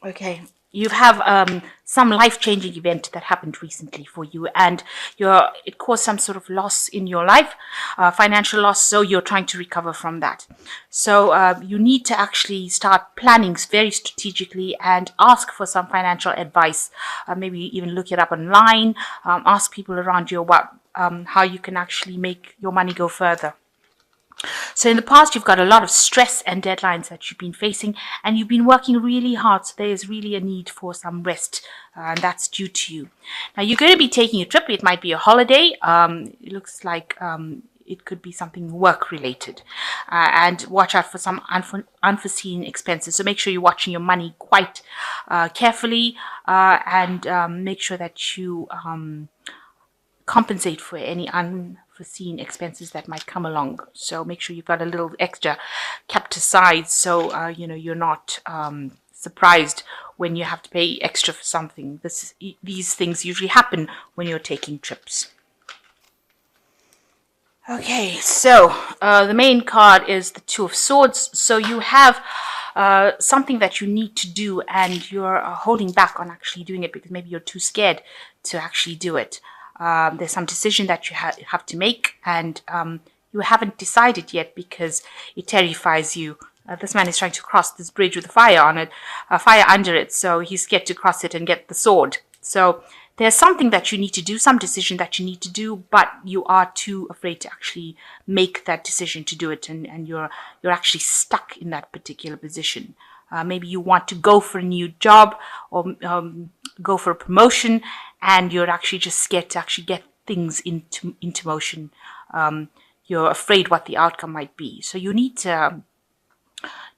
Okay. You have some life-changing event that happened recently for you, and it caused some sort of loss in your life, financial loss. So you're trying to recover from that. So you need to actually start planning very strategically and ask for some financial advice. Maybe even look it up online. Ask people around you what how you can actually make your money go further. So in the past, you've got a lot of stress and deadlines that you've been facing, and you've been working really hard. So there is really a need for some rest, and that's due to you. Now you're going to be taking a trip. It might be a holiday. It looks like it could be something work related, and watch out for some unforeseen expenses. So make sure you're watching your money quite carefully, and make sure that you compensate for any unforeseen expenses that might come along. So make sure you've got a little extra kept aside, so you're not surprised when you have to pay extra for something. These things usually happen when you're taking trips. Okay, so the main card is the Two of Swords. So you have something that you need to do, and you're holding back on actually doing it because maybe you're too scared to actually do it. There's some decision that you have to make, and you haven't decided yet because it terrifies you. This man is trying to cross this bridge with a fire on it, a fire under it, so he's scared to cross it and get the sword. So there's something that you need to do, some decision that you need to do, but you are too afraid to actually make that decision to do it, and you're actually stuck in that particular position. Maybe you want to go for a new job or go for a promotion, and you're actually just scared to actually get things into motion. You're afraid what the outcome might be. So you need to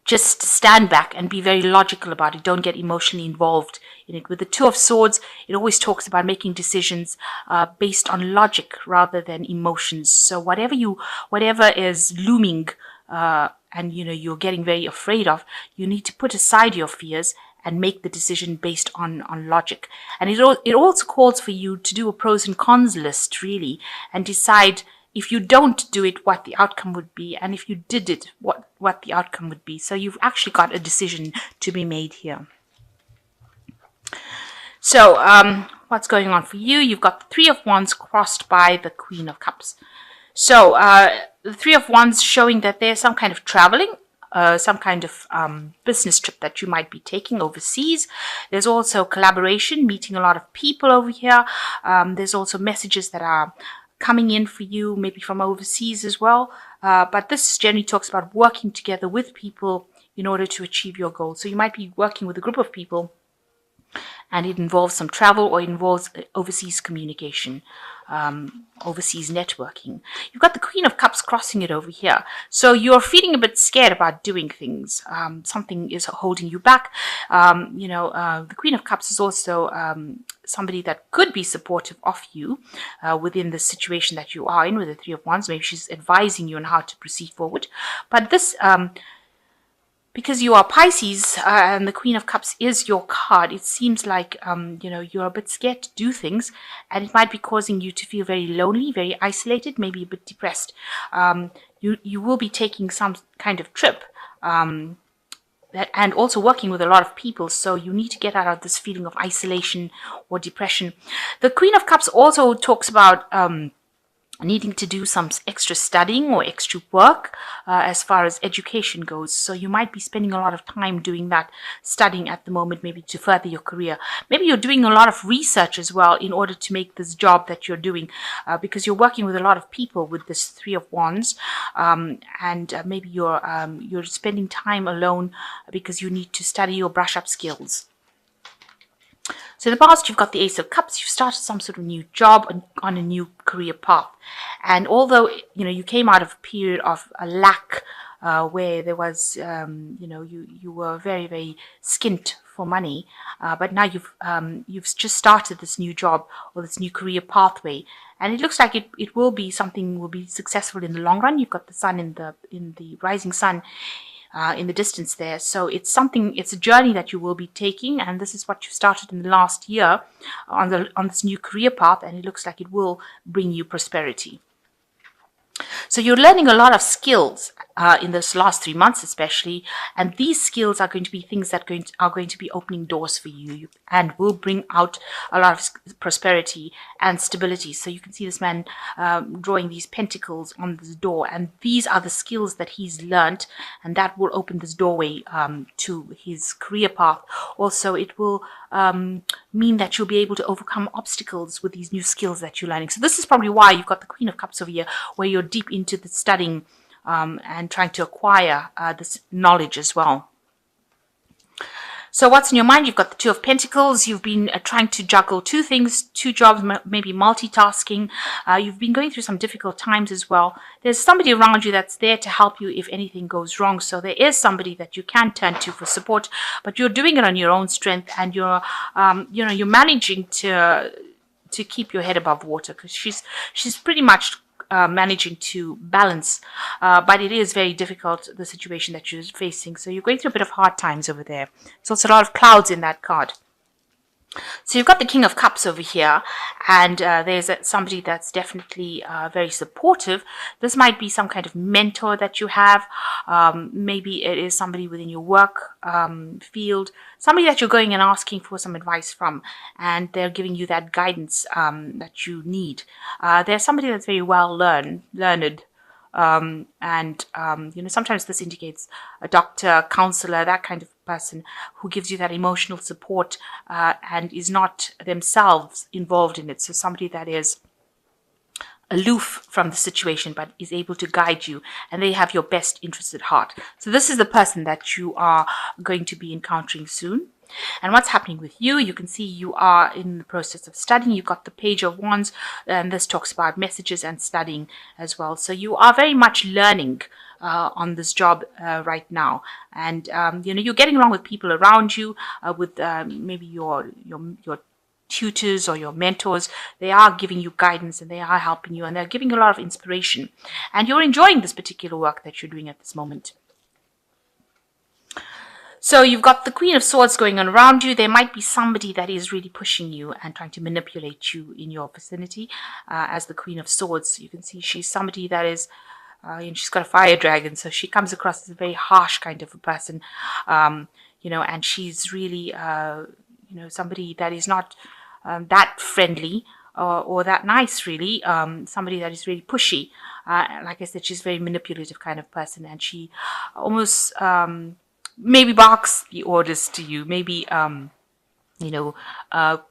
just stand back and be very logical about it. Don't get emotionally involved in it. With the Two of Swords, it always talks about making decisions based on logic rather than emotions. So whatever is looming and you're getting very afraid of, you need to put aside your fears and make the decision based on logic. And it also calls for you to do a pros and cons list, really, and decide if you don't do it, what the outcome would be, and if you did it, what the outcome would be. So you've actually got a decision to be made here. So what's going on for you? You've got the Three of Wands crossed by the Queen of Cups. So the Three of Wands showing that there's some kind of traveling, some kind of business trip that you might be taking overseas. There's also collaboration, meeting a lot of people over here. There's also messages that are coming in for you, maybe from overseas as well. But this generally talks about working together with people in order to achieve your goals. So you might be working with a group of people, and it involves some travel or it involves overseas communication, overseas networking. You've got the Queen of Cups crossing it over here. So you're feeling a bit scared about doing things. Something is holding you back. The Queen of Cups is also somebody that could be supportive of you within the situation that you are in with the Three of Wands. Maybe she's advising you on how to proceed forward. But this because you are Pisces and the Queen of Cups is your card, it seems like you're a bit scared to do things, and it might be causing you to feel very lonely, very isolated, maybe a bit depressed. You will be taking some kind of trip and also working with a lot of people, so you need to get out of this feeling of isolation or depression. The Queen of Cups also talks about needing to do some extra studying or extra work as far as education goes. So you might be spending a lot of time doing that, studying at the moment, maybe to further your career. Maybe you're doing a lot of research as well in order to make this job that you're doing, because you're working with a lot of people with this Three of Wands, and maybe you're spending time alone because you need to study or brush up skills. So in the past, you've got the Ace of Cups. You've started some sort of new job on a new career path. And although, you came out of a period of a lack where there was, you were very, very skint for money, but now you've just started this new job or this new career pathway. And it looks like it will be something will be successful in the long run. You've got the sun in the rising sun in the distance there. So it's a journey that you will be taking, and this is what you started in the last year on this new career path, and it looks like it will bring you prosperity. So you're learning a lot of skills in this last 3 months especially, and these skills are going to be things that are going to be opening doors for you and will bring out a lot of prosperity and stability. So you can see this man drawing these pentacles on this door, and these are the skills that he's learned, and that will open this doorway to his career path. Also, it will mean that you'll be able to overcome obstacles with these new skills that you're learning. So this is probably why you've got the Queen of Cups over here, where you're deep into the studying and trying to acquire this knowledge as well. So what's in your mind? You've got the Two of Pentacles. You've been trying to juggle two things, two jobs, maybe multitasking. You've been going through some difficult times as well. There's somebody around you that's there to help you if anything goes wrong. So there is somebody that you can turn to for support, but you're doing it on your own strength, and you're, you're managing to keep your head above water, because she's pretty much managing to balance, but it is very difficult, the situation that you're facing. So you're going through a bit of hard times over there. There's also a lot of clouds in that card. So you've got the King of Cups over here, and there's somebody that's definitely very supportive. This might be some kind of mentor that you have. Maybe it is somebody within your work field, somebody that you're going and asking for some advice from, and they're giving you that guidance that you need. There's somebody that's very well learned. Sometimes this indicates a doctor, counselor, that kind of person who gives you that emotional support and is not themselves involved in it. So somebody that is aloof from the situation but is able to guide you, and they have your best interest at heart. So this is the person that you are going to be encountering soon. And what's happening with you? You can see you are in the process of studying. You've got the Page of Wands, and this talks about messages and studying as well. So you are very much learning on this job right now, and you're getting along with people around you, with maybe your tutors or your mentors. They are giving you guidance, and they are helping you, and they're giving you a lot of inspiration, and you're enjoying this particular work that you're doing at this moment. So you've got the Queen of Swords going on around you. There might be somebody that is really pushing you and trying to manipulate you in your vicinity. As the Queen of Swords, you can see she's somebody that is, she's got a fire dragon, so she comes across as a very harsh kind of a person, and she's really, somebody that is not that friendly or that nice, really. Somebody that is really pushy. Like I said, she's a very manipulative kind of person, and she almost maybe barks the orders to you, maybe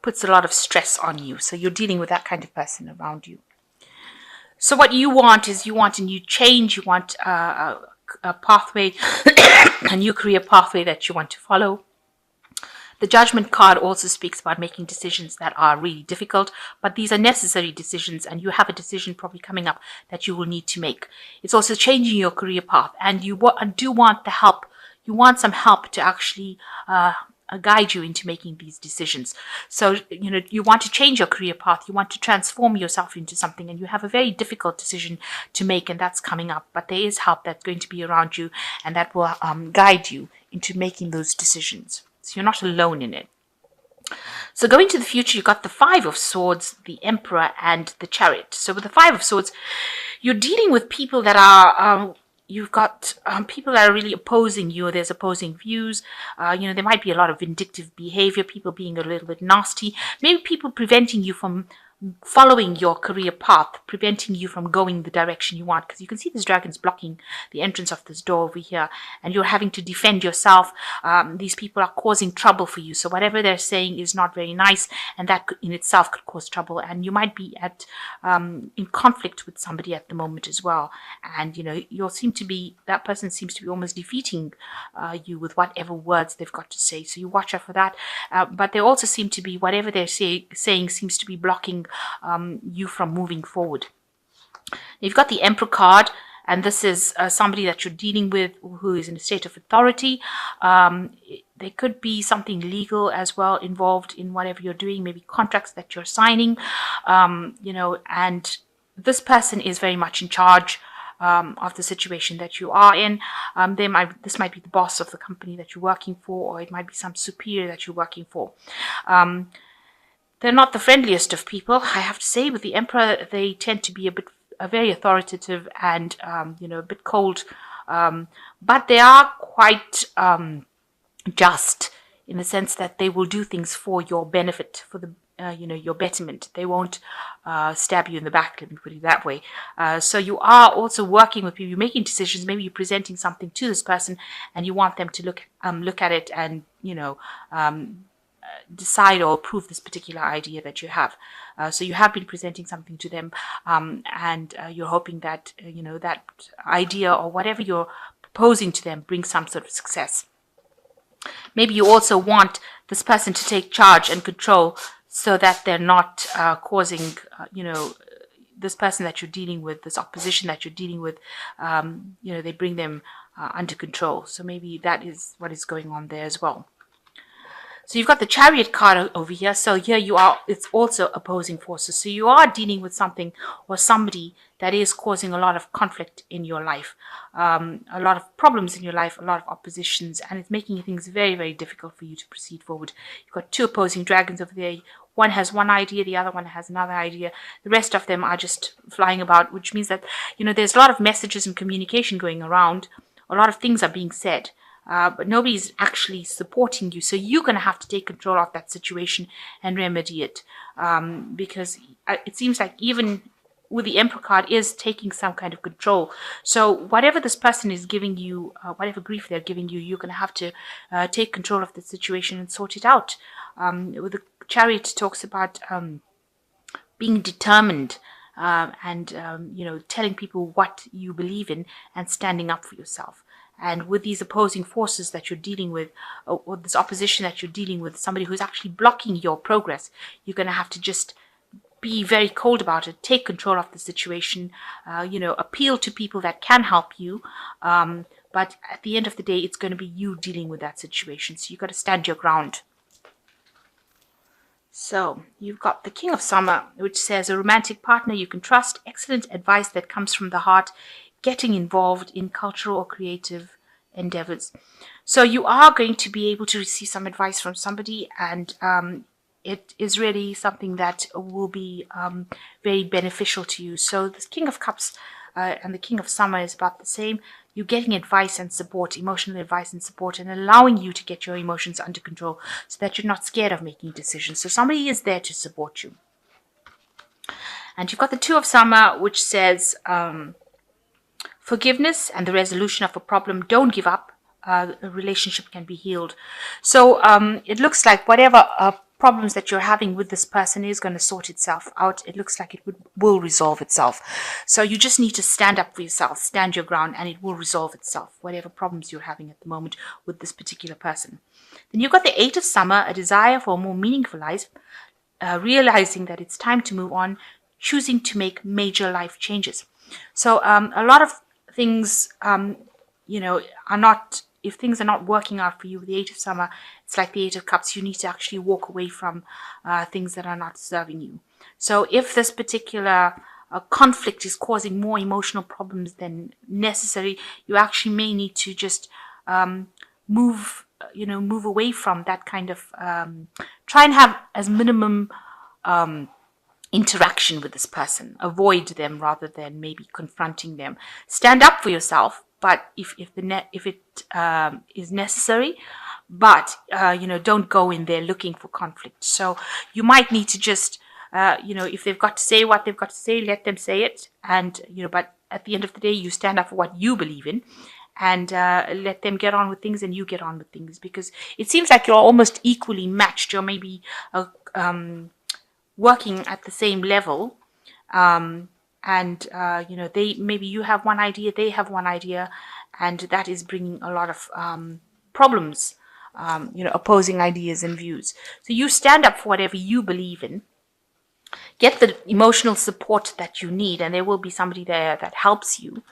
puts a lot of stress on you. So you're dealing with that kind of person around you. So what you want is, you want a new change. You want a pathway, a new career pathway that you want to follow. The Judgment card also speaks about making decisions that are really difficult, but these are necessary decisions, and you have a decision probably coming up that you will need to make. It's also changing your career path, and you do want the help. You want some help to actually guide you into making these decisions. So, you want to change your career path. You want to transform yourself into something, and you have a very difficult decision to make, and that's coming up. But there is help that's going to be around you, and that will guide you into making those decisions. So you're not alone in it. So going to the future, you've got the Five of Swords, the Emperor, and the Chariot. So with the Five of Swords, you're dealing with people that are... You've got people that are really opposing you. There's opposing views. There might be a lot of vindictive behavior, people being a little bit nasty, maybe people preventing you from following your career path, preventing you from going the direction you want, because you can see this dragon's blocking the entrance of this door over here, and you're having to defend yourself. These people are causing trouble for you, so whatever they're saying is not very nice, and that in itself could cause trouble. And you might be in conflict with somebody at the moment as well, and that person seems to be almost defeating you with whatever words they've got to say. So you watch out for that. But they also seem to be, whatever they're saying seems to be blocking you from moving forward. You've got the Emperor card, and this is somebody that you're dealing with who is in a state of authority. There could be something legal as well involved in whatever you're doing, maybe contracts that you're signing, and this person is very much in charge of the situation that you are in. This might be the boss of the company that you're working for, or it might be some superior that you're working for. They're not the friendliest of people, I have to say. With the Emperor, they tend to be very authoritative and a bit cold But they are quite just, in the sense that they will do things for your benefit, for the your betterment. They won't stab you in the back, let me put it that way. So you are also working with people, you're making decisions, maybe you're presenting something to this person and you want them to look at it and decide or approve this particular idea that you have. So you have been presenting something to them, and you're hoping that that idea or whatever you're proposing to them brings some sort of success. Maybe you also want this person to take charge and control, so that they're not causing, this person that you're dealing with, this opposition that you're dealing with, they bring them under control. So maybe that is what is going on there as well. So you've got the Chariot card over here. So here you are, it's also opposing forces. So you are dealing with something or somebody that is causing a lot of conflict in your life, a lot of problems in your life, a lot of oppositions, and it's making things very, very difficult for you to proceed forward. You've got two opposing dragons over there. One has one idea, the other one has another idea. The rest of them are just flying about, which means that, there's a lot of messages and communication going around. A lot of things are being said. But nobody's actually supporting you. So you're going to have to take control of that situation and remedy it. Because it seems like even with the Emperor card is taking some kind of control. So whatever this person is giving you, whatever grief they're giving you, you're going to have to take control of the situation and sort it out. With the Chariot talks about being determined. And telling people what you believe in and standing up for yourself. And with these opposing forces that you're dealing with, or this opposition that you're dealing with, somebody who's actually blocking your progress, you're going to have to just be very cold about it, take control of the situation, appeal to people that can help you. But at the end of the day, it's going to be you dealing with that situation. So you've got to stand your ground. So you've got the King of Summer, which says a romantic partner you can trust, excellent advice that comes from the heart, getting involved in cultural or creative endeavors. So you are going to be able to receive some advice from somebody, and it is really something that will be very beneficial to you. So the King of Cups and the King of Summer is about the same. You're getting advice and support, emotional advice and support, and allowing you to get your emotions under control so that you're not scared of making decisions. So somebody is there to support you. And you've got the Two of Summer, which says forgiveness and the resolution of a problem. Don't give up. A relationship can be healed. So it looks like whatever problems that you're having with this person is going to sort itself out. It looks like it will resolve itself. So you just need to stand up for yourself, stand your ground, and it will resolve itself, whatever problems you're having at the moment with this particular person. Then you've got the Eight of Summer, a desire for a more meaningful life, realizing that it's time to move on, choosing to make major life changes. So a lot of things, are not, if things are not working out for you with the Eight of Summer, it's like the Eight of Cups. You need to actually walk away from things that are not serving you. So if this particular conflict is causing more emotional problems than necessary, you actually may need to just move away from that kind of, try and have as minimum interaction with this person. Avoid them rather than maybe confronting them. Stand up for yourself, but if it is necessary, but don't go in there looking for conflict. So you might need to just if they've got to say what they've got to say, let them say it, and but at the end of the day, you stand up for what you believe in, and let them get on with things, and you get on with things, because it seems like you're almost equally matched. You're maybe working at the same level, and maybe you have one idea, they have one idea, and that is bringing a lot of problems, opposing ideas and views. So you stand up for whatever you believe in, get the emotional support that you need, and there will be somebody there that helps you,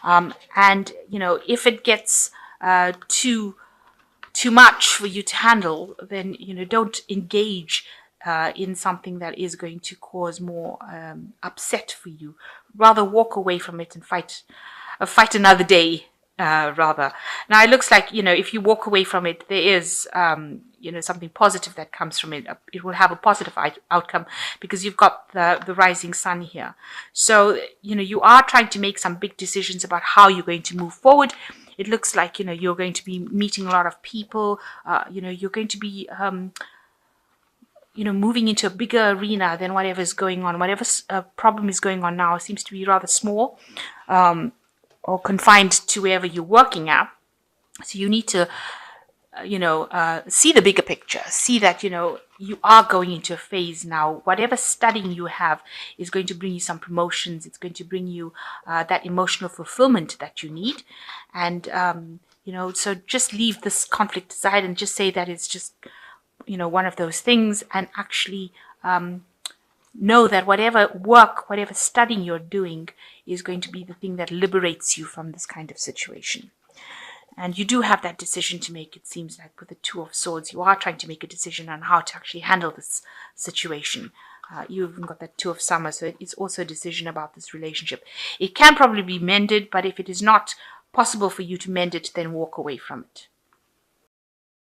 and if it gets too much for you to handle, then don't engage in something that is going to cause more upset for you. Rather walk away from it and fight another day, rather. Now it looks like if you walk away from it, there is something positive that comes from it. It will have a positive outcome because you've got the rising sun here. So, you are trying to make some big decisions about how you're going to move forward. It looks like, you're going to be meeting a lot of people. You're going to be, moving into a bigger arena than whatever is going on. Whatever problem is going on now seems to be rather small, or confined to wherever you're working at. So you need to, see the bigger picture. See that, you are going into a phase now. Whatever studying you have is going to bring you some promotions. It's going to bring you that emotional fulfillment that you need. And, so just leave this conflict aside and just say that it's just, one of those things, and actually know that whatever work, whatever studying you're doing is going to be the thing that liberates you from this kind of situation. And you do have that decision to make, it seems like, with the Two of Swords. You are trying to make a decision on how to actually handle this situation. You've even got that Two of Summer, so it's also a decision about this relationship. It can probably be mended, but if it is not possible for you to mend it, then walk away from it.